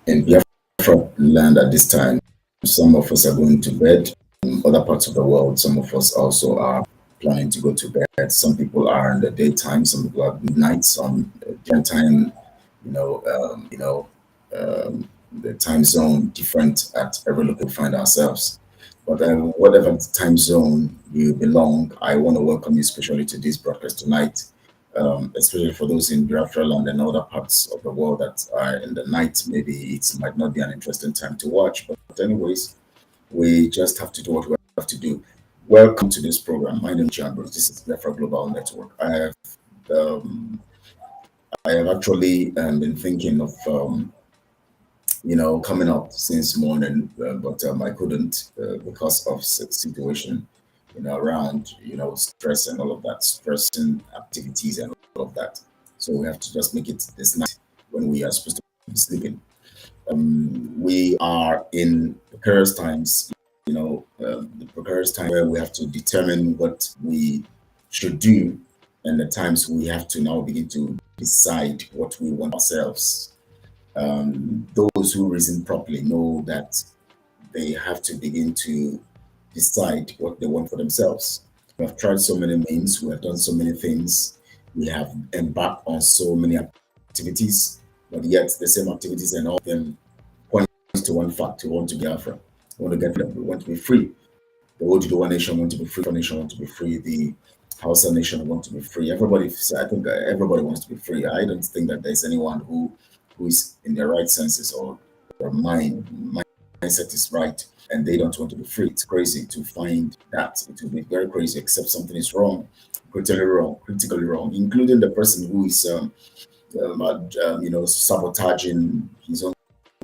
in Biafra land at this time. Some of us are going to bed. In other parts of the world, some of us also are planning to go to bed. Some people are in the daytime. Some people are midnight. Some different time. The time zone different at every location we find ourselves. But whatever time zone you belong, I want to welcome you especially to this broadcast tonight, especially for those in Biafra land and other parts of the world that are in the night. Maybe it might not be an interesting time to watch, but anyways, we just have to do what we have to do. Welcome to this program. My name is Chambers. This is Biafra Global Network. Um, I have actually been thinking of coming up since morning, but I couldn't because of situation, around, stress and all of that, stressing activities and all of that. So we have to just make it this night when we are supposed to be sleeping. We are in precarious times, the precarious time where we have to determine what we should do, and the times we have to now begin to decide what we want ourselves. Those who reason properly know that they have to begin to decide what they want for themselves. We have tried so many means, we have done so many things, we have embarked on so many activities, but yet the same activities and all of them point to one fact: we want to be Biafra. We want to get freedom. We want to be free. The Oduduwa nation want to be free. The nation want to be free. The Hausa nation want to be free. Everybody, I think everybody wants to be free. I don't think that there's anyone who is in their right senses or mindset is right and they don't want to be free. It's crazy to find that. It will be very crazy, except something is wrong, critically wrong, including the person who is sabotaging his own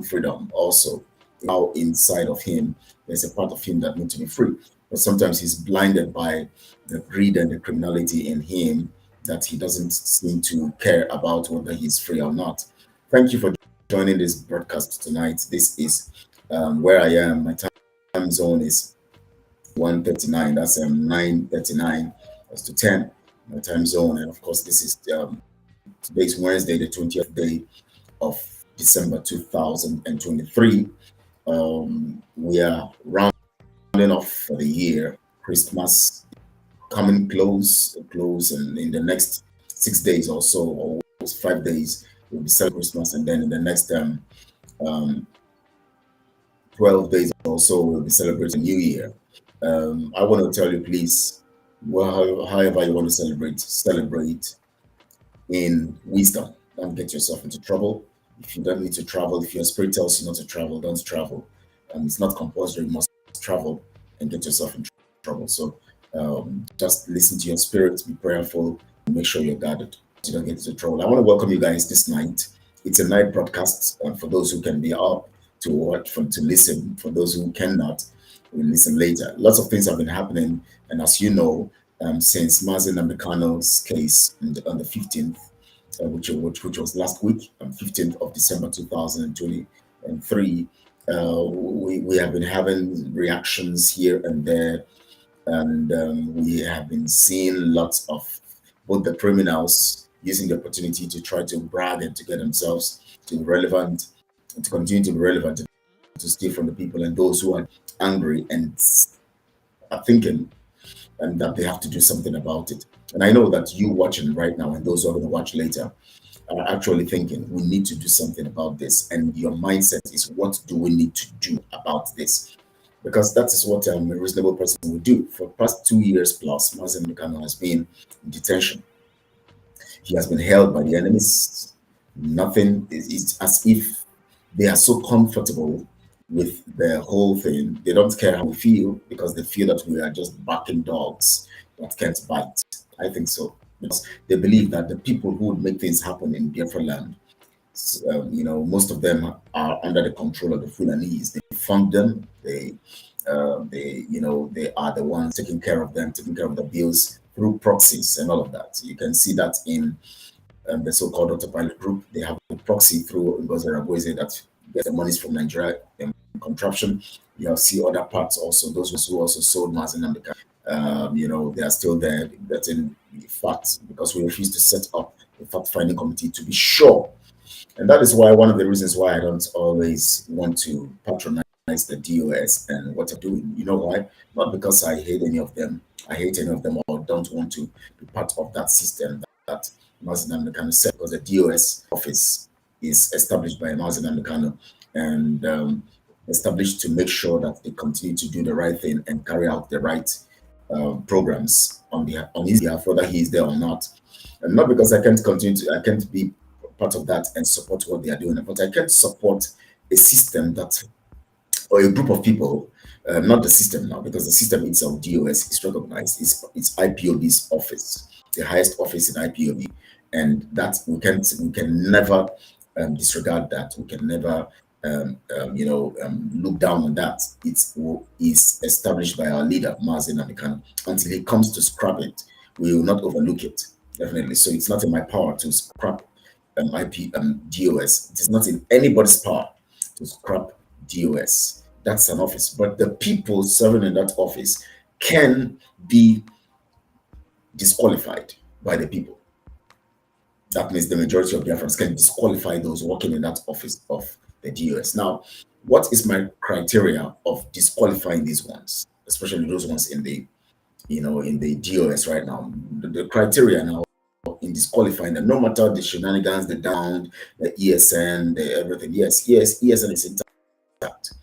freedom. Also, now inside of him, there's a part of him that needs to be free, but sometimes he's blinded by the greed and the criminality in him that he doesn't seem to care about whether he's free or not. Thank you for joining this broadcast tonight. This is where I am. My time zone is 1:39. That's 9:39. That's to 10. My time zone, and of course, this is today's Wednesday, the 20th day of December 2023. We are rounding off for the year. Christmas coming close, and in the next 6 days or so, or 5 days, we'll be celebrating Christmas, and then in the next um, 12 days or so, we'll be celebrating New Year. I want to tell you, please, well, however you want to celebrate in wisdom. Don't get yourself into trouble. If you don't need to travel, if your spirit tells you not to travel, don't travel. It's not compulsory, you must travel and get yourself in trouble. So just listen to your spirit, be prayerful, and make sure you're guarded so you don't get into trouble. I want to welcome you guys this night. It's a night broadcast for those who can be up to watch, to listen. For those who cannot, we'll listen later. Lots of things have been happening, and as you know, since Mazen Americano's case on the 15th, which was last week, 15th of December 2023, we have been having reactions here and there, and we have been seeing lots of both the criminals using the opportunity to try to brag and to get themselves to be relevant, to continue to be relevant, to steal from the people, and those who are angry and are thinking and that they have to do something about it. And I know that you watching right now and those who are going to watch later are actually thinking we need to do something about this. And your mindset is, what do we need to do about this? Because that is what a reasonable person would do. For the past 2 years plus, Mazen Mikano has been in detention. He has been held by the enemies. Nothing is as if they are so comfortable with the whole thing. They don't care how we feel because they feel that we are just barking dogs that can't bite. I think so. Because they believe that the people who would make things happen in Biafra land, most of them are under the control of the Fulanese. They fund them. They are the ones taking care of them, taking care of the bills through proxies and all of that. You can see that in the so-called autopilot group. They have a proxy through Ngozi Ragweze that gets the monies from Nigeria contraption. You see other parts also, those who also sold Mazen Namdeka. They are still there. That's in fact, because we refuse to set up a fact-finding committee to be sure And that is why one of the reasons why I don't always want to patronize the DOS and what they're doing. You know why? Not because I hate any of them. I hate any of them or don't want to be part of that system that Mazen Namdekano said, because the DOS office is established by Mazen Namdekano and established to make sure that they continue to do the right thing and carry out the right programs on his behalf, whether he is there or not. And not because I can't be part of that and support what they are doing, but I can't support a system that or a group of people, not the system now, because the system itself, DOS, is recognized. It's IPOB's office, the highest office in IPOB, and that we can never disregard that. We can never look down on that. Is established by our leader Mazen Namikano. Until he comes to scrap it, we will not overlook it, definitely. So it's not in my power to scrap DOS. It is not in anybody's power to scrap DOS. That's an office. But the people serving in that office can be disqualified by the people. That means the majority of Biafrans can disqualify those working in that office of the DOS. Now, what is my criteria of disqualifying these ones, especially those ones in the in the DOS right now? The criteria now in disqualifying them, no matter the shenanigans, the down, the ESN, the everything. Yes, ESN is intact.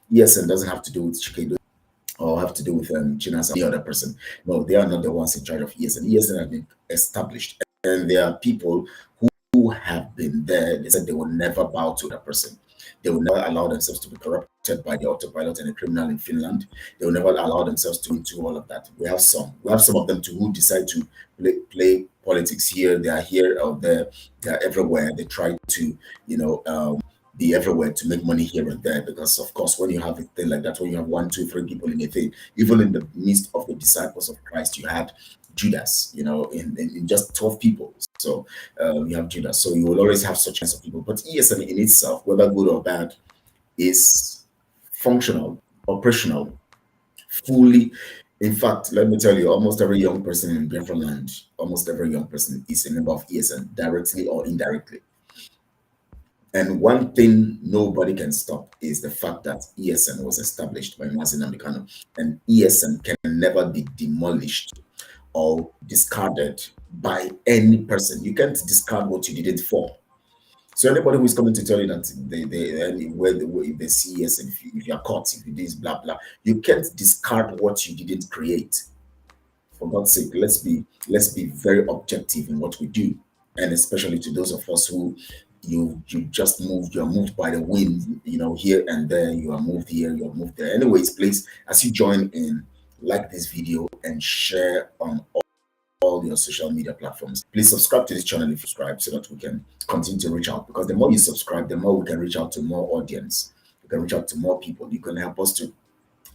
ESN doesn't have to do with Chicago or have to do with Chinas, the other person. No, they are not the ones in charge of ESN. ESN has been established, and there are people who have been there. They said they will never bow to that person. They will never allow themselves to be corrupted by the autopilot and a criminal in Finland. They will never allow themselves to into all of that. We have some. We have some of them too who decide to play politics here. They are here or there. They are everywhere. They try to, be everywhere to make money here and there. Because of course, when you have a thing like that, when you have 1, 2, 3 people in a thing, even in the midst of the disciples of Christ, you had Judas, in just 12 people. So you have Judas. So you will always have such kinds of people. But ESN in itself, whether good or bad, is functional, operational, fully. In fact, let me tell you, almost every young person in Biafra land, almost every young person is a member of ESN, directly or indirectly. And one thing nobody can stop is the fact that ESN was established by Mazen Namdekano, and ESN can never be demolished or discarded by any person. You can't discard what you didn't form. So anybody who is coming to tell you that if they see yes, if you are caught, if you do this, blah blah, you can't discard what you didn't create. For God's sake, let's be very objective in what we do, and especially to those of us who you just moved, you are moved by the wind, here and there, you are moved here, you are moved there. Anyways, please, as you join in, like this video and share on all your social media platforms. Please subscribe to this channel if you subscribe so that we can continue to reach out, because the more you subscribe, the more we can reach out to more audience. We can reach out to more people. You can help us to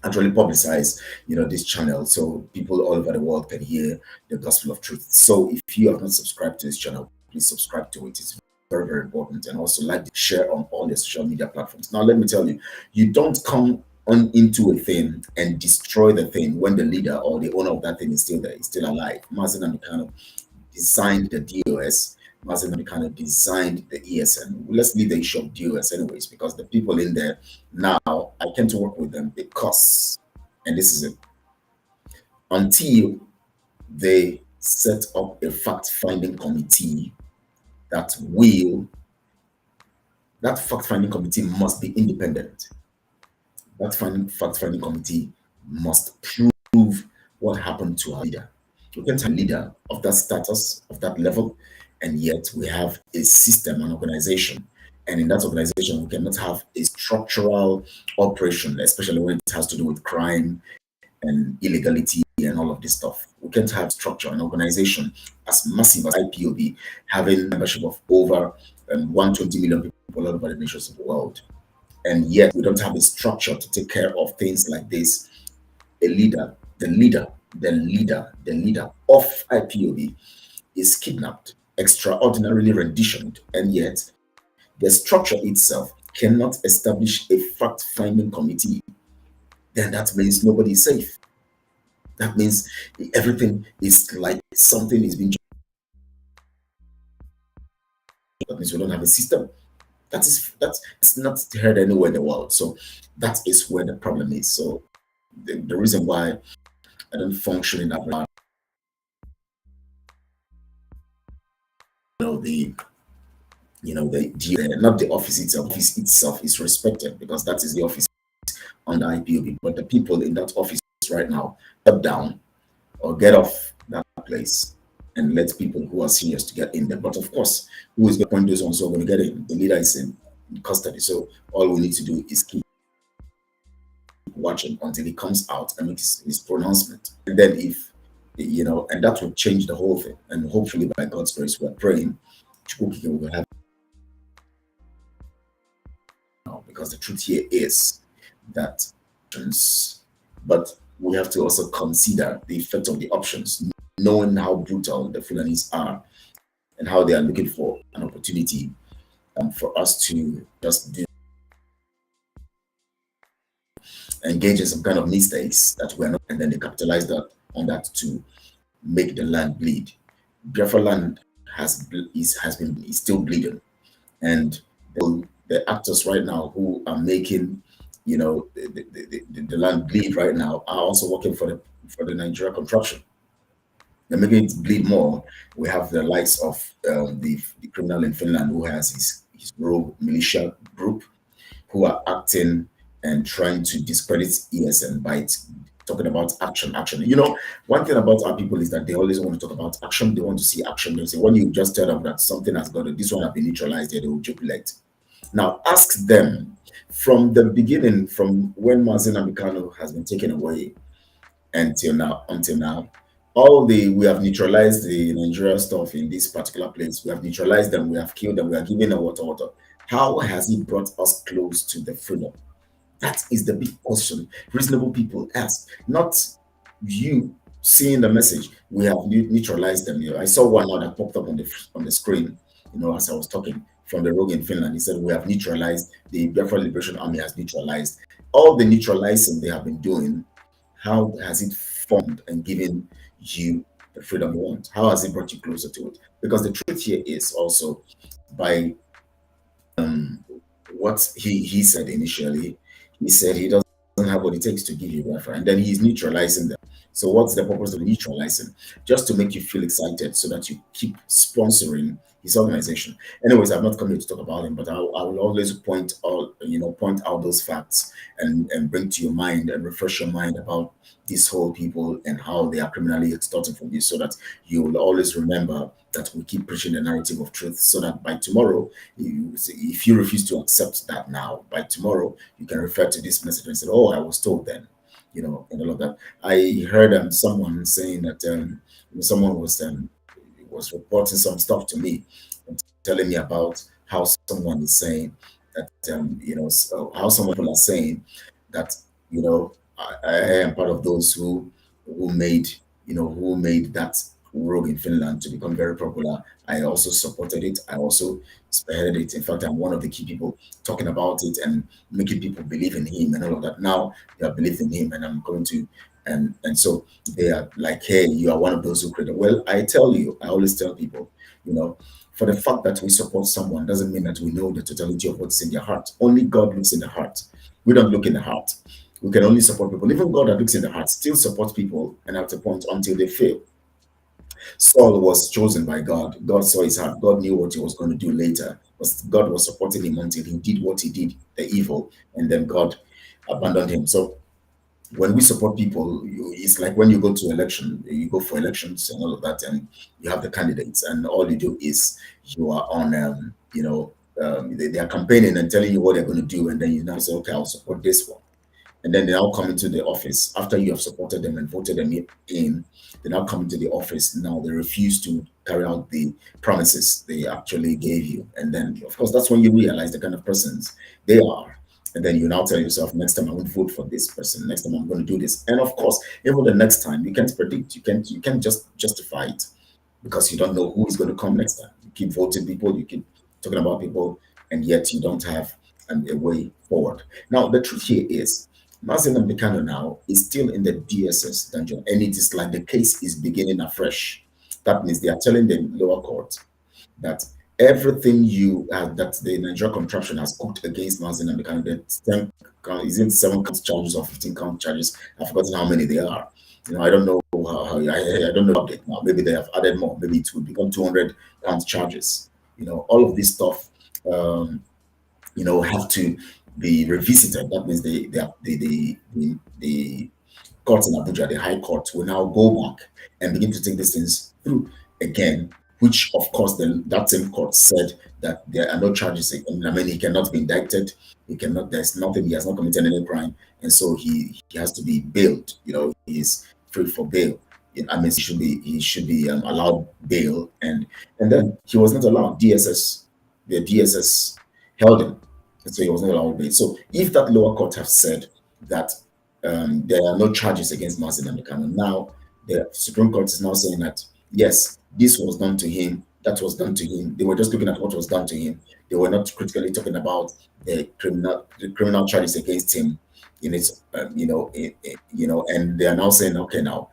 actually publicize this channel so people all over the world can hear the gospel of truth. So if you have not subscribed to this channel, please subscribe to it. It's very, very important. And also share on all your social media platforms. Now let me tell you, you don't come on into a thing and destroy the thing when the leader or the owner of that thing is still there, is still alive. Mazen Namdekano designed the DOS. Mazen Namdekano designed the ESN. Let's leave the issue of DOS anyways, because the people in there now, I can't work with them because, and this is it, until they set up a fact-finding committee that fact-finding committee must be independent. That fact-finding committee must prove what happened to our leader. We can't have a leader of that status, of that level, and yet we have a system, an organization. And in that organization, we cannot have a structural operation, especially when it has to do with crime and illegality and all of this stuff. We can't have structure, an organization as massive as IPOB, having membership of over 120 million people all over the nations of the world. And yet we don't have a structure to take care of things like this. The leader of IPOB is kidnapped, extraordinarily renditioned, and yet the structure itself cannot establish a fact-finding committee. Then that means nobody is safe. That means everything is like something is being. That means we don't have a system. That's it's not heard anywhere in the world. So that is where the problem is. So the reason why I don't function in that, the not the office itself. Office itself is respected because that is the office on the IPOB. But the people in that office right now step down or get off that place and let people who are seniors to get in there. But of course, who is going to point those ones who are going to get in? The leader is in custody. So all we need to do is keep watching until he comes out and makes his pronouncement. And then if and that will change the whole thing. And hopefully by God's grace, we're praying Chukwuki will have now, because the truth here is that, but we have to also consider the effect of the options, knowing how brutal the Fulanis are and how they are looking for an opportunity for us to just engage in some kind of mistakes that we're not, and then they capitalize on that to make the land bleed. Biafra land is still bleeding, and the actors right now who are making the land bleed right now are also working for the Nigeria contraption. They're making it bleed more. We have the likes of the criminal in Finland who has his rogue militia group who are acting and trying to discredit ESN by talking about action. One thing about our people is that they always want to talk about action. They want to see action. They say, when you just tell them that something has got this one has been neutralized, they will jubilate. Now, ask them from the beginning, from when Mazin Amikano has been taken away until now, we have neutralized the Nigeria stuff in this particular place. We have neutralized them. We have killed them. We are giving them water. How has it brought us close to the freedom? That is the big question reasonable people ask, not you seeing the message. We have neutralized them. I saw one now that popped up on the screen, as I was talking, from the rogue in Finland. He said, we have neutralized, the Biafra Liberation Army has neutralized. All the neutralizing they have been doing, how has it formed and given you the freedom you want? How has it brought you closer to it? Because the truth here is also by what he said initially. He said he doesn't have what it takes to give you Biafra, and then he's neutralizing them. So what's the purpose of neutralizing? Just to make you feel excited so that you keep sponsoring his organization. Anyways, I'm not coming to talk about him, but I will always point out those facts and bring to your mind and refresh your mind about these whole people and how they are criminally extorting from you, so that you will always remember that we keep preaching the narrative of truth, so that by tomorrow, if you refuse to accept that now, by tomorrow, you can refer to this message and say, oh, I was told then, and all of that. I heard someone saying that someone was reporting some stuff to me and telling me about how someone is saying that, how some people are saying that, I am part of those who made that rogue in Finland to become very popular. I also supported it. I also spearheaded it. In fact, I'm one of the key people talking about it and making people believe in him and all of that. Now they have believed in him, and I'm going to, and so they are like, hey, you are one of those who created. Well, I always tell people, for the fact that we support someone doesn't mean that we know the totality of what's in their heart. Only God looks in the heart. We don't look in the heart. We can only support people. Even God that looks in the heart still supports people, and at a point until they fail. Saul was chosen by God. God saw his heart. God knew what he was going to do later. But God was supporting him until he did what he did, the evil, and then God abandoned him. So when we support people, it's like when you go to election, you go for elections and all of that, and you have the candidates, and all you do is you are on, they are campaigning and telling you what they're going to do, and then you now say, okay, I'll support this one. And then they now come into the office after you have supported them and voted them in. They now come into the office. Now they refuse to carry out the promises they actually gave you. And then, of course, that's when you realize the kind of persons they are. And then you now tell yourself, next time I won't vote for this person. Next time I'm going to do this. And of course, even the next time, you can't predict. You can't just justify it because you don't know who is going to come next time. You keep voting people. You keep talking about people, and yet you don't have a way forward. Now, the truth here is, Mazin Mbikano now is still in the DSS dungeon, and it is like the case is beginning afresh. That means they are telling the lower court that everything you that the Nigeria contraption has cooked against Mazin and the candidate, 10 is it 7 count charges or 15 count charges? I've forgotten how many they are. I don't know I don't know the update now. Maybe they have added more. Maybe it will become 200 count charges. All of this stuff, um, have to be revisited. That means the court in Abuja, the High Court, will now go back and begin to take these things through again, which, of course, that same court said that there are no charges. I mean, he cannot be indicted. He cannot, there's nothing, he has not committed any crime. And so he has to be bailed. He is free for bail. I mean, he should be allowed bail. And then he was not allowed. The DSS held him. And so he was not allowed bail. So if that lower court have said that there are no charges against Mazin Amekano. Now, the Supreme Court is now saying that, yes, this was done to him, that was done to him. They were just looking at what was done to him. They were not critically talking about the criminal charges against him in its, and they are now saying, okay, now,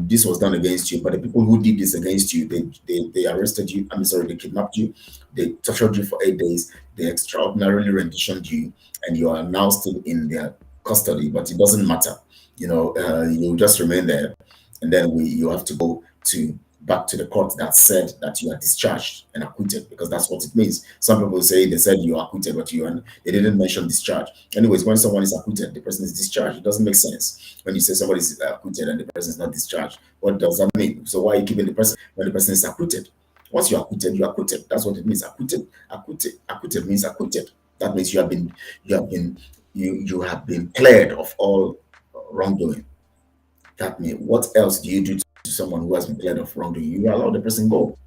this was done against you, but the people who did this against you, they arrested you. I'm sorry, they kidnapped you, they tortured you for 8 days, they extraordinarily renditioned you, and you are now still in their custody, but it doesn't matter. You just remain there, and then you have to go to back to the court that said that you are discharged and acquitted, because that's what it means. Some people say they said you are acquitted, but they didn't mention discharge. Anyways, when someone is acquitted, the person is discharged. It doesn't make sense when you say somebody is acquitted and the person is not discharged. What does that mean? So why are you keeping the person when the person is acquitted? Once you're acquitted, you're acquitted. That's what it means. Acquitted means acquitted. That means you have been cleared of all wrongdoing. That means, what else do you do to someone who has been cleared of wrongdoing? You allow the person go.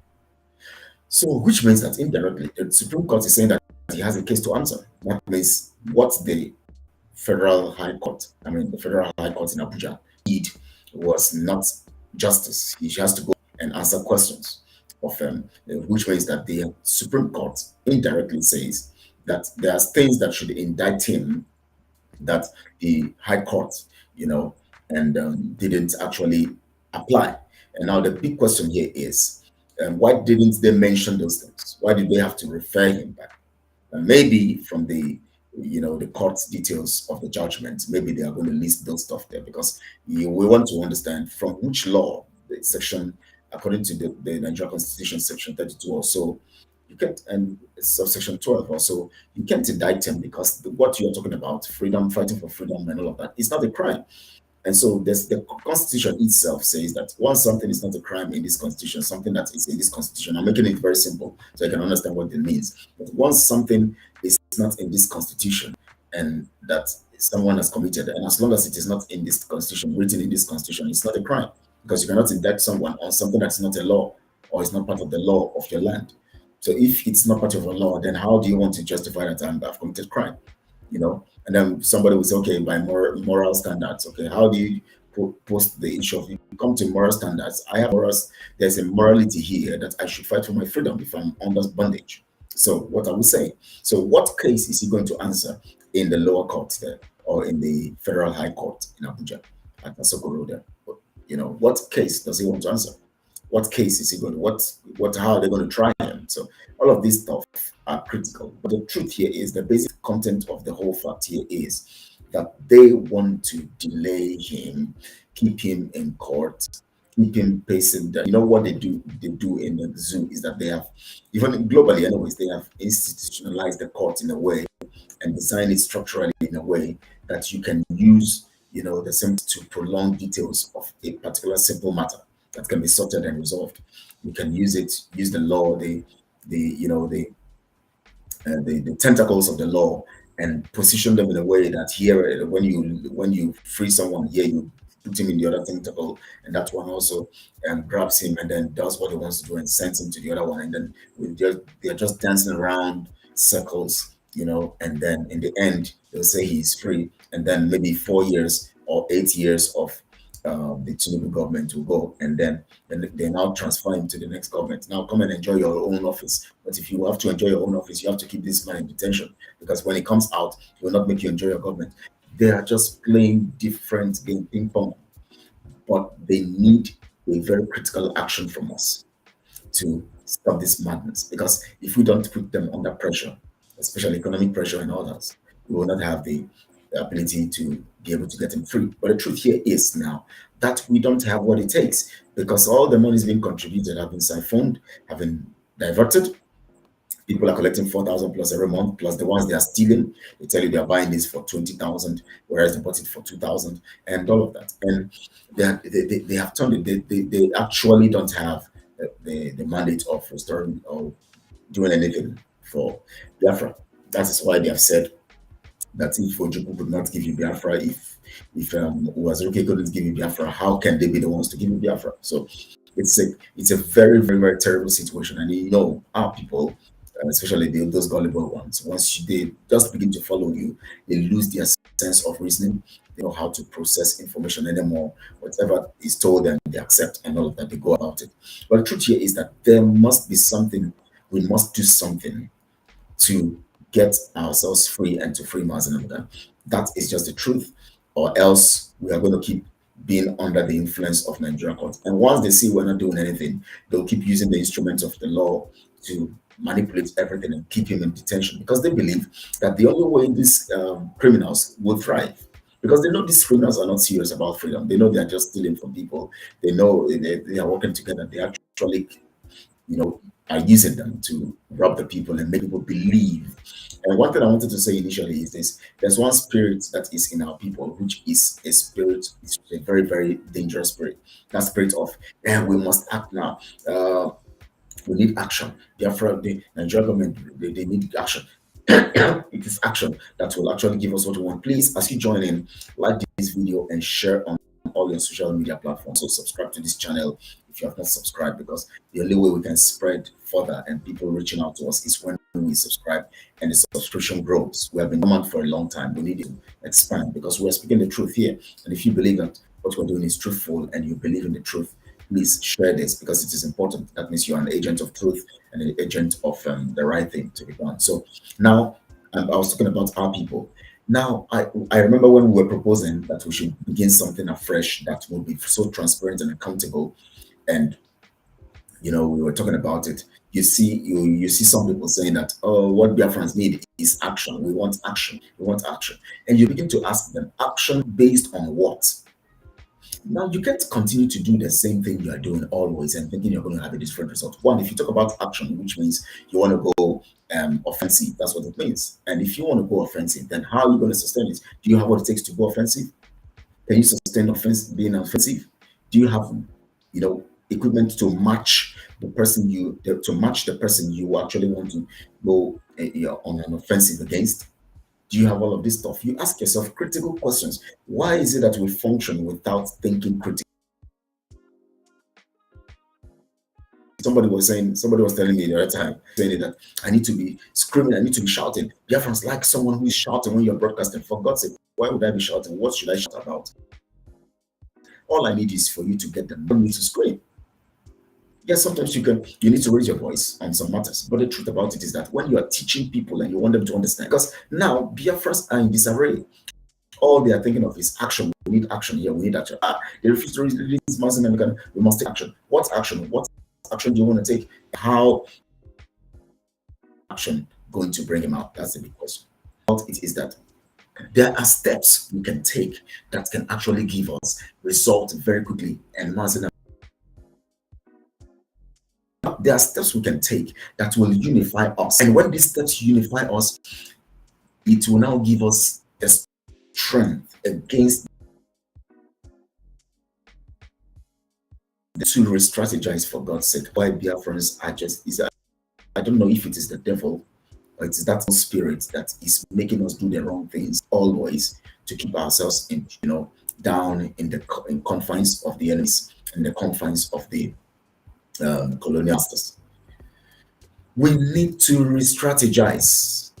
So, which means that indirectly, the Supreme Court is saying that he has a case to answer. That means what the Federal High Court in Abuja did was not justice. He has to go and answer questions of which means that the Supreme Court indirectly says that there are things that should indict him that the High Court, and didn't actually apply. And now the big question here is, why didn't they mention those things? Why did they have to refer him back? And maybe from the court details of the judgment, maybe they are going to list those stuff there, because we want to understand from which law, the section, according to the Nigerian Constitution, section 32 or so, you can't, and subsection 12 also, you can't indict him, because what you're talking about, freedom, fighting for freedom and all of that, is not a crime. And so the Constitution itself says that once something is not a crime in this Constitution, something that is in this Constitution, I'm making it very simple so you can understand what it means. But once something is not in this Constitution and that someone has committed, and as long as it is not in this Constitution, written in this Constitution, it's not a crime, because you cannot indict someone on something that's not a law or is not part of the law of your land. So if it's not part of a law, then how do you want to justify that I've committed crime? And then somebody will say, okay, by moral standards, okay, how do you post the issue of, you come to moral standards? I have morals. There's a morality here that I should fight for my freedom if I'm under bondage. So what I would say, so what case is he going to answer in the lower court there, or in the Federal High Court in Abuja at Asokoro there? What case does he want to answer? What case is he going to, how are they going to try him? So all of these stuff are critical. But the truth here is, the basic content of the whole fact here is that they want to delay him, keep him in court, keep him pacing. That, what they do in the zoo is that they have, even globally anyways, they have institutionalized the court in a way and designed it structurally in a way that you can use, the same to prolong details of a particular simple matter that can be sorted and resolved. You can use the law, the tentacles of the law, and position them in a way that here, when you free someone here, you put him in the other tentacle, and that one also grabs him and then does what he wants to do and sends him to the other one, and then they're just dancing around circles, and then in the end they'll say he's free, and then maybe 4 years or 8 years of the Tinubu government will go, and then they now transfer him to the next government. Now come and enjoy your own office. But if you have to enjoy your own office, you have to keep this man in detention, because when he comes out, he will not make you enjoy your government. They are just playing different game, ping pong, but they need a very critical action from us to stop this madness. Because if we don't put them under pressure, especially economic pressure and others, we will not have the ability to be able to get them free. But the truth here is now that we don't have what it takes, because all the money is being contributed, have been siphoned, have been diverted. People are collecting 4,000 plus every month, plus the ones they are stealing. They tell you they are buying this for 20,000, whereas they bought it for 2,000, and all of that. And they have turned it. They actually don't have the mandate of restoring or doing anything for Biafra. That is why they have said that if Ojukwu could not give you Biafra, if Uwazuruke couldn't give you Biafra, how can they be the ones to give you Biafra? So it's a very, very, very terrible situation. And you know, our people, especially those gullible ones, once they just begin to follow you, they lose their sense of reasoning. They know how to process information anymore. Whatever is told them, they accept, and all of that, they go about it. But the truth here is that there must be something. We must do something to get ourselves free and to free Mazenanga. That is just the truth, or else we are going to keep being under the influence of Nigeria courts. And once they see we're not doing anything, they'll keep using the instruments of the law to manipulate everything and keep him in detention, because they believe that the only way these criminals will thrive, because they know these criminals are not serious about freedom. They know they are just stealing from people. They know they are working together. They actually, are using them to rob the people and make people believe. And one thing I wanted to say initially is this: there's one spirit that is in our people, which is a spirit, it's a very, very dangerous spirit. That spirit of, we must act now. We need action. Therefore, the Nigerian government, they need action. It is action that will actually give us what we want. Please, as you join in, like this video and share on all your social media platforms. So subscribe to this channel if you have not subscribed, because the only way we can spread further and people reaching out to us is when we subscribe and the subscription grows. We have been dormant for a long time. We need to expand, because we are speaking the truth here. And if you believe that what we're doing is truthful and you believe in the truth, please share this, because it is important. That means you're an agent of truth and an agent of the right thing to be done. So now, I was talking about our people. Now, I remember when we were proposing that we should begin something afresh that will be so transparent and accountable. And, we were talking about it. You see some people saying that, oh, what Biafrans need is action. We want action. We want action. And you begin to ask them, action based on what? Now, you can't continue to do the same thing you are doing always and thinking you're going to have a different result. One, if you talk about action, which means you want to go offensive, that's what it means. And if you want to go offensive, then how are you going to sustain it? Do you have what it takes to go offensive? Can you sustain being offensive? Do you have, equipment to match the person you actually want to go on an offensive against? Do you have all of this stuff? You ask yourself critical questions. Why is it that we function without thinking critically? Somebody was telling me the other time, saying that I need to be screaming, I need to be shouting. Biafrans like someone who is shouting when you're broadcasting. For God's sake, why would I be shouting? What should I shout about? All I need is for you to get them. You don't need to scream. Yes, sometimes you need to raise your voice on some matters. But the truth about it is that when you are teaching people and you want them to understand, because now Biafrans are in disarray. All they are thinking of is action. We need action here. We need action. They refuse to release mass and we must take action. What action? What action do you want to take? How action going to bring him out? That's the big question. It is that there are steps we can take that can actually give us results very quickly. And there are steps we can take that will unify us. And when these steps unify us, it will now give us the strength against to re-strategize, for God's sake. Why Biafrans are I don't know if it is the devil or it is that spirit that is making us do the wrong things always to keep ourselves down in the confines of the enemies, in the confines of the colonial masters. We need to re-strategize.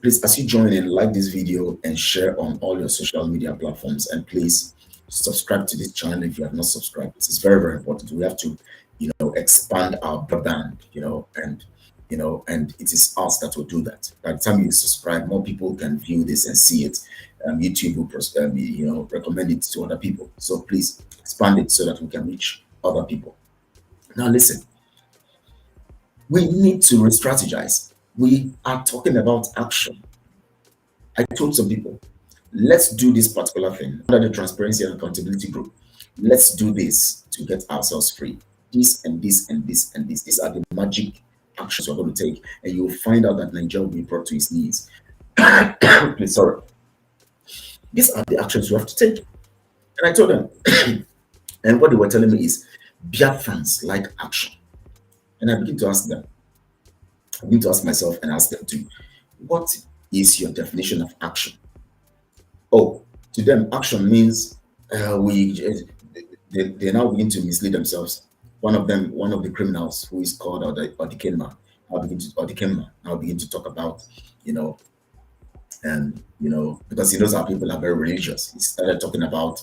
Please, as you join in, like this video and share on all your social media platforms, and please subscribe to this channel if you have not subscribed. It's very, very important. We have to, expand our broadband, and it is us that will do that. By the time you subscribe, more people can view this and see it. YouTube will, recommend it to other people. So please expand it so that we can reach other people. Now listen, We need to re-strategize. We are talking about action. I told some people, let's do this particular thing under the transparency and accountability group. Let's do this to get ourselves free. This and this and this and this. These are the magic actions we're going to take, and you'll find out that Nigeria will be brought to its knees. Please, sorry. These are the actions you have to take. And I told them, and what they were telling me is, Biafrans like action. And I begin to ask them, I begin to ask myself and ask them too, what is your definition of action? Oh, to them, action means they now begin to mislead themselves. One of them, one of the criminals who is called Odikema, now begin to talk about, you know, and because he knows our people are very religious. He started talking about,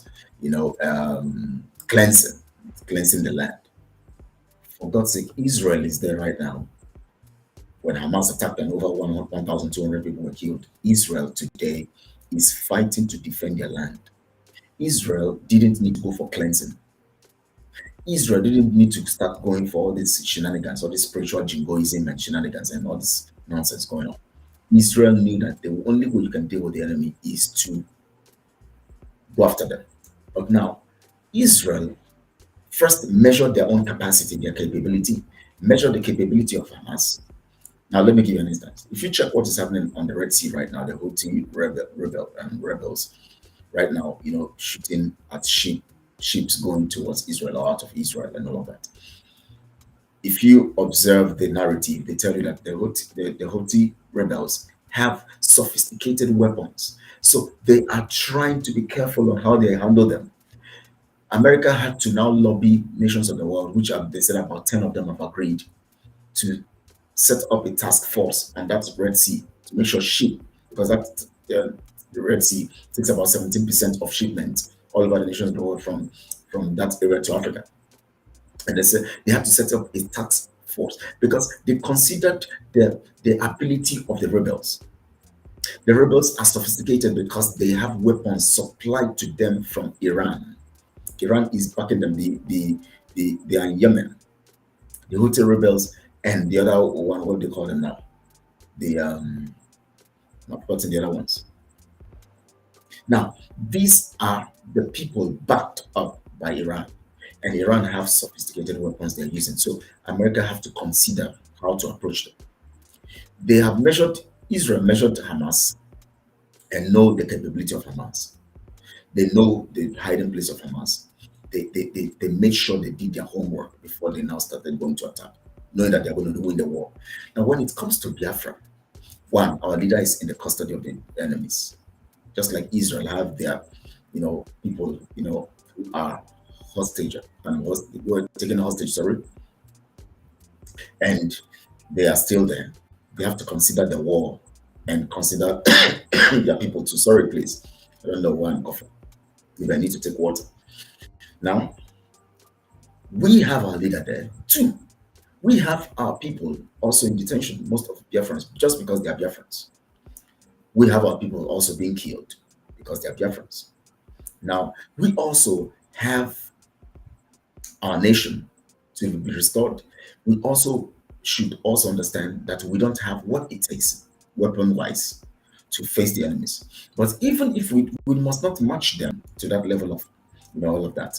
cleansing the land. For God's sake, Israel is there right now. When Hamas attacked and over 1,200 people were killed, Israel today is fighting to defend their land. Israel didn't need to go for cleansing. Israel didn't need to start going for all these shenanigans, all this spiritual jingoism and shenanigans and all this nonsense going on. Israel knew that the only way you can deal with the enemy is to go after them. But now, Israel first measured their own capacity, their capability, measured the capability of Hamas. Now, let me give you an instance. If you check what is happening on the Red Sea right now, the Houthi rebels right now, shooting at ships going towards Israel or out of Israel and all of that. If you observe the narrative, they tell you that the Houthi rebels have sophisticated weapons. So they are trying to be careful on how they handle them. America had to now lobby nations of the world, which they said about 10 of them have agreed to set up a task force on that Red Sea to make sure because the Red Sea takes about 17% of shipments all over the nations of the world from that area to Africa. And they said they had to set up a task force because they considered the ability of the rebels. The rebels are sophisticated because they have weapons supplied to them from Iran. Iran is backing them. They are in Yemen. The Houthi rebels and the other one, what do they call them now? I'm forgetting the other ones. Now, these are the people backed up by Iran, and Iran have sophisticated weapons they're using. So America have to consider how to approach them. Israel measured Hamas and know the capability of Hamas. They know the hiding place of Hamas. They made sure they did their homework before they now started going to attack, knowing that they're going to win the war. Now, when it comes to Biafra, one, our leader is in the custody of the enemies. Just like Israel have their, people, who are hostage and were taken hostage, and they are still there. They have to consider the war and consider their people too. Sorry, please. I don't know why I'm coughing. If I need to take water. Now, we have our leader there. Two, we have our people also in detention, most of Biafrans, just because they are Biafrans. We have our people also being killed because they are Biafrans. Now, we also have our nation to be restored. We also should also understand that we don't have what it takes, weapon-wise, to face the enemies. But even if we must not match them to that level of, all of that,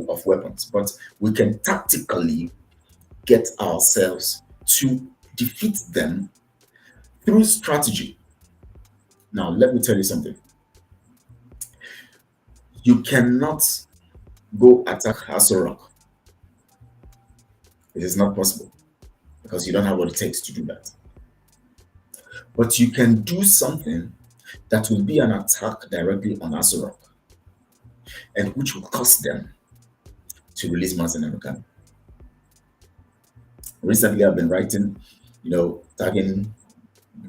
of weapons, but we can tactically get ourselves to defeat them through strategy. Now, let me tell you something. You cannot go attack Aso Rock. It is not possible because you don't have what it takes to do that. But you can do something that will be an attack directly on Aso Rock and which will cause them to release Mazen Emeka. Recently, I've been writing, tagging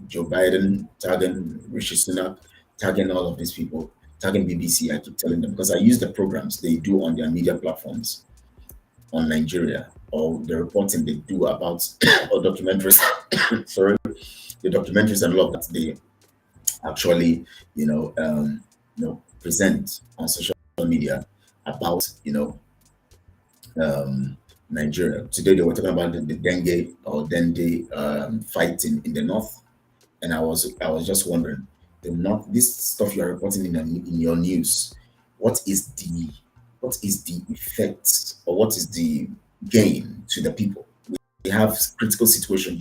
Joe Biden, tagging Rishi Sunak, tagging all of these people, tagging BBC. I keep telling them because I use the programs they do on their media platforms on Nigeria or the reporting they do about or documentaries. Sorry, the documentaries and all of that they actually, present on social media about, Nigeria. Today they were talking about the dengue or dende fighting in the north, and I was just wondering, the north, this stuff you are reporting in your news, what is the effect, or what is the gain to the people? We have critical situation,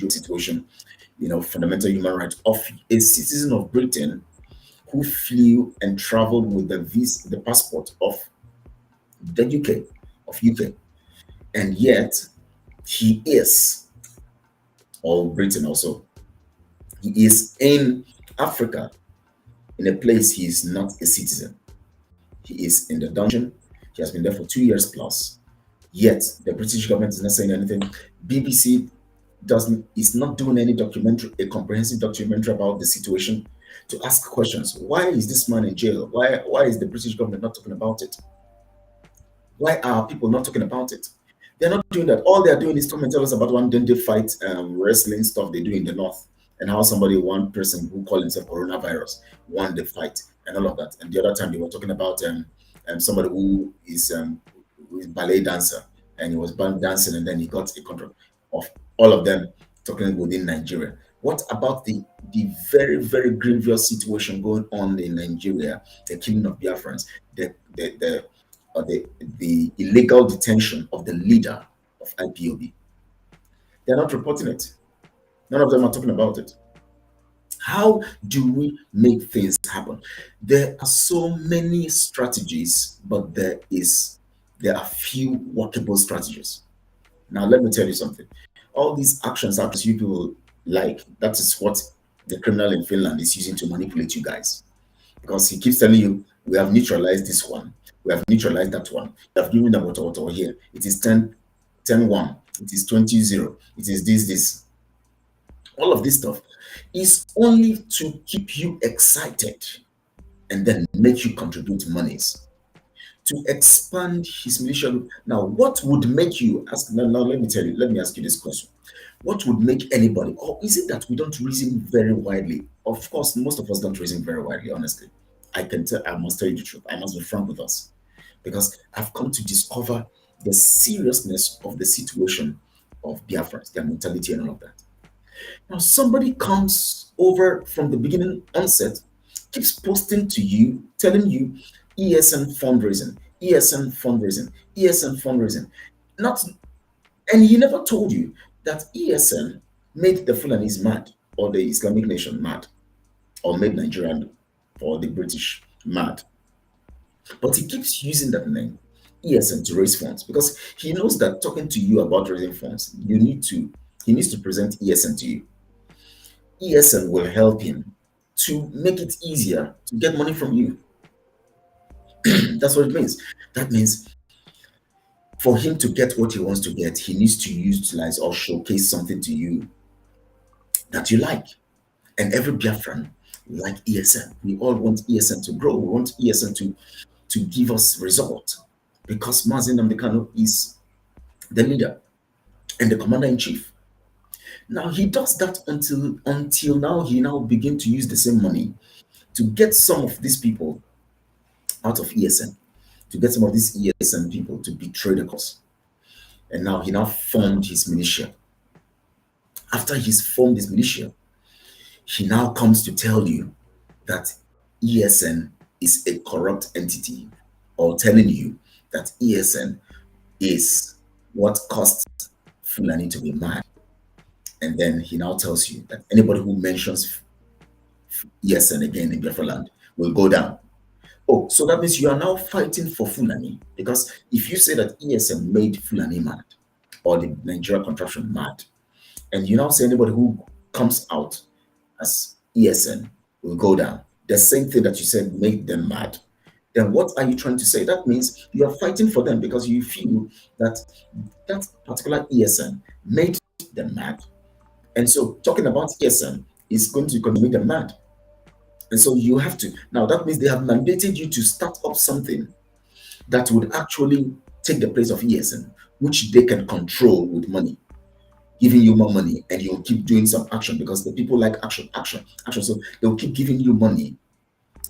fundamental human rights of a citizen of Britain who flew and traveled with the passport of the UK, and yet he is, or Britain also, he is in Africa, in a place he is not a citizen. He is in the dungeon. He has been there for 2 years plus. Yet the British government is not saying anything. BBC doesn't is not doing any documentary, a comprehensive documentary about the situation to ask questions. Why is this man in jail? Why is the British government not talking about it? Why are people not talking about it? They're not doing that. All they're doing is come and tell us about one day they fight wrestling stuff they do in the north, and how one person who called himself coronavirus won the fight and all of that. And the other time they were talking about somebody who is ballet dancer, and he was dancing and then he got a contract of all of them talking within Nigeria. What about the very, very grievous situation going on in Nigeria, the killing of Biafrans, the illegal detention of the leader of IPOB? They're not reporting it. None of them are talking about it. How do we make things happen? There are so many strategies, but there are few workable strategies. Now, let me tell you something. All these actions you people like, that is what the criminal in Finland is using to manipulate you guys. Because he keeps telling you, we have neutralized this one, we have neutralized that one, we have given them what here. It is 10-1, it is 20-0, it is this. All of this stuff is only to keep you excited and then make you contribute monies to expand his militia. Now, what would make you ask? Now, let me ask you this question. What would make anybody, or is it that we don't reason very widely? Of course, most of us don't reason very widely, honestly. I must tell you the truth. I must be frank with us, because I've come to discover the seriousness of the situation of Biafrans, their mentality and all of that. Now, somebody comes over from the beginning onset, keeps posting to you, telling you ESN fundraising, ESN fundraising, ESN fundraising. And he never told you that ESN made the Fulanis mad, or the Islamic nation mad, or made Nigeria or the British mad. But he keeps using that name, ESN, to raise funds, because he knows that talking to you about raising funds, he needs to present ESN to you. ESN will help him to make it easier to get money from you. That's what it means. That means for him to get what he wants to get, he needs to utilize or showcase something to you that you like. And every Biafran like ESN. We all want ESN to grow. We want ESN to give us results, because Mazen Namdekano is the leader and the commander-in-chief. Now he does that until now. He now begin to use the same money to get some of these people out of ESN, to get some of these ESN people to betray the cause. And now he formed his militia. After he's formed his militia, he now comes to tell you that ESN is a corrupt entity, or telling you that ESN is what caused Fulani to be mad. And then he now tells you that anybody who mentions ESN again in Biafra land will go down. Oh, so that means you are now fighting for Fulani, because if you say that ESN made Fulani mad, or the Nigeria contraption mad, and you now say anybody who comes out as ESN will go down, the same thing that you said made them mad, then what are you trying to say? That means you are fighting for them because you feel that that particular ESN made them mad. And so talking about ESN is going to make them mad. And so you have to. Now that means they have mandated you to start up something that would actually take the place of ESN, which they can control with money, giving you more money, and you'll keep doing some action, because the people like action. So they'll keep giving you money,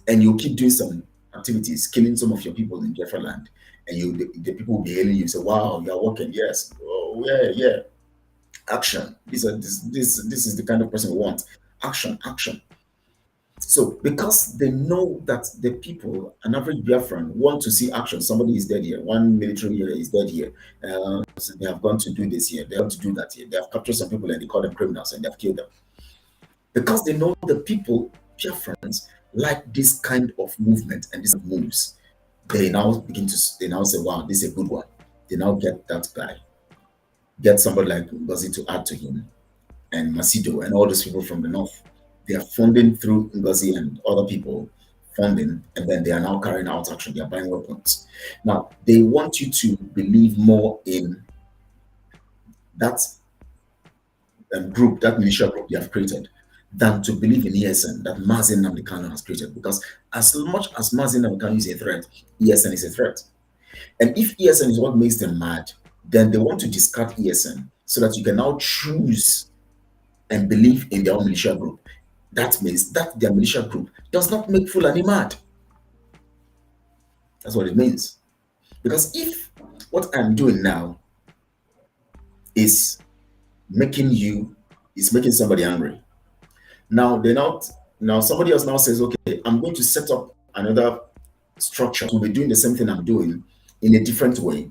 and you'll keep doing some activities, killing some of your people in Biafra land. and the people will be hailing you. Say, "Wow, you are working." Yes. Oh, yeah, yeah. Action. This is the kind of person we want. Action, action. So because they know that the people, an average Biafran, want to see action. Somebody is dead here. One military here is dead here. So they have gone to do this here. They have to do that here. They have captured some people and they call them criminals and they have killed them. Because they know the people, Biafrans, like this kind of movement and these moves. They now say, wow, this is a good one. They now get that guy, get somebody like Ngozi to add to him, and Masido and all those people from the north. They are funding through Ngozi and other people funding, and then they are now carrying out action. They are buying weapons. Now they want you to believe more in that group, that militia group they have created, than to believe in ESN that Mazin Namdekano has created. Because as much as Mazin Namdekano is a threat, ESN is a threat. And if ESN is what makes them mad, then they want to discard ESN so that you can now choose and believe in their own militia group. That means that their militia group does not make Fulani mad. That's what it means. Because if what I'm doing now is making somebody angry, now somebody else now says, okay, I'm going to set up another structure to be doing the same thing I'm doing in a different way.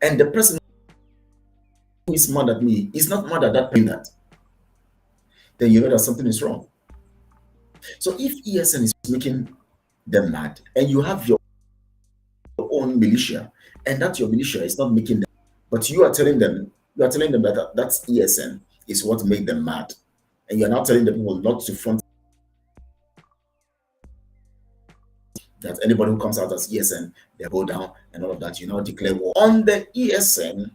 And the person who is mad at me is not mad at that doing that. Then you know that something is wrong. So if ESN is making them mad and you have your own militia and that your militia is not making them, but you are telling them that that's ESN is what made them mad, and you're now telling the people not to front, that anybody who comes out as ESN, they go down and all of that. You now declare war on the ESN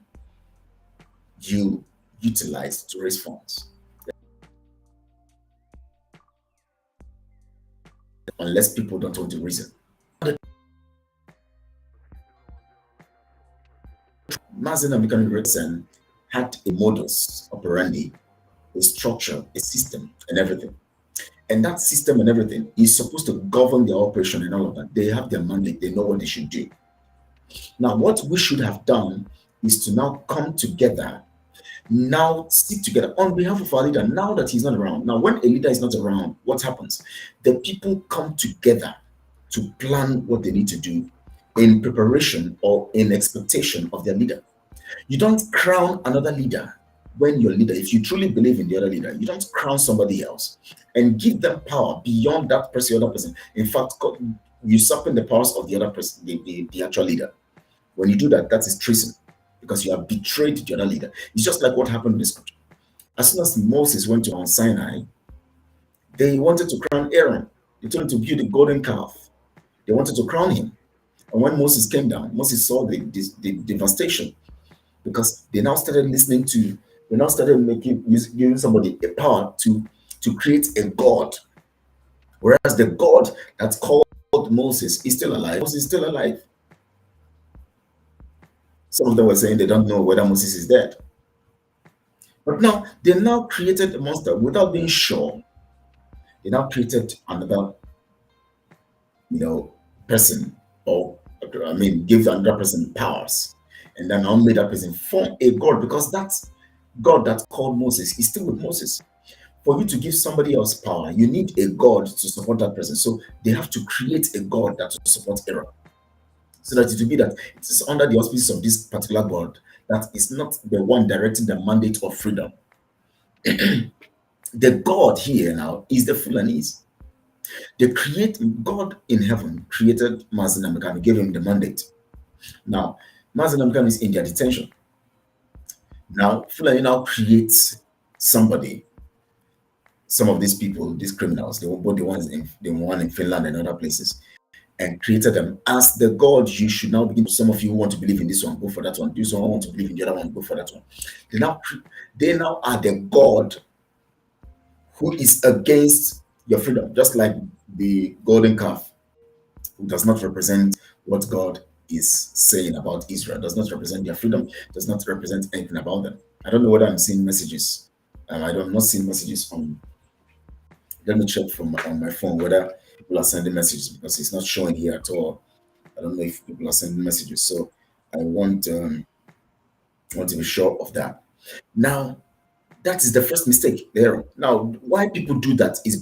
you utilize to raise funds. Unless people don't want the reason. Mazin American ESN had a modus operandi, a structure, a system, and everything. And that system and everything is supposed to govern their operation and all of that. They have their mandate, they know what they should do. Now, what we should have done is to now come together, now sit together on behalf of our leader, now that he's not around. Now, when a leader is not around, what happens? The people come together to plan what they need to do in preparation or in expectation of their leader. You don't crown another leader when your leader, if you truly believe in the other leader, you don't crown somebody else and give them power beyond that person, the other person. In fact, usurping the powers of the other person, the actual leader. When you do that, that is treason, because you have betrayed the other leader. It's just like what happened in the scripture. As soon as Moses went to Mount Sinai, they wanted to crown Aaron. They told him to build a golden calf. They wanted to crown him. And when Moses came down, Moses saw the devastation, because they now started giving somebody a power to create a god. Whereas the God that called Moses is still alive. Moses is still alive. Some of them were saying they don't know whether Moses is dead. But now, they now created a monster without being sure. They now created another, person, give another person powers. And then now made that person form a God, because that God that called Moses is still with Moses. For you to give somebody else power, you need a God to support that person. So they have to create a God that will support Aaron, so that it will be that it is under the auspices of this particular God that is not the one directing the mandate of freedom. The God here now is the Fulanese. God in heaven created Mazin Namdekano, gave him the mandate. Now, Mazin Namdekano is in their detention. Now, Fulani now creates somebody, some of these people, these criminals, both the one in Finland and other places, and created them as the God. You should now begin. Some of you who want to believe in this one, go for that one. This one want to believe in the other one, go for that one. They now are the God who is against your freedom, just like the golden calf, who does not represent what God is saying about Israel, does not represent their freedom, does not represent anything about them. I don't know whether I'm seeing messages. I'm not seeing messages on. Let me check on my phone whether people are sending messages, because it's not showing here at all. I don't know if people are sending messages. So I want to be sure of that. Now, that is the first mistake there. Now, why people do that is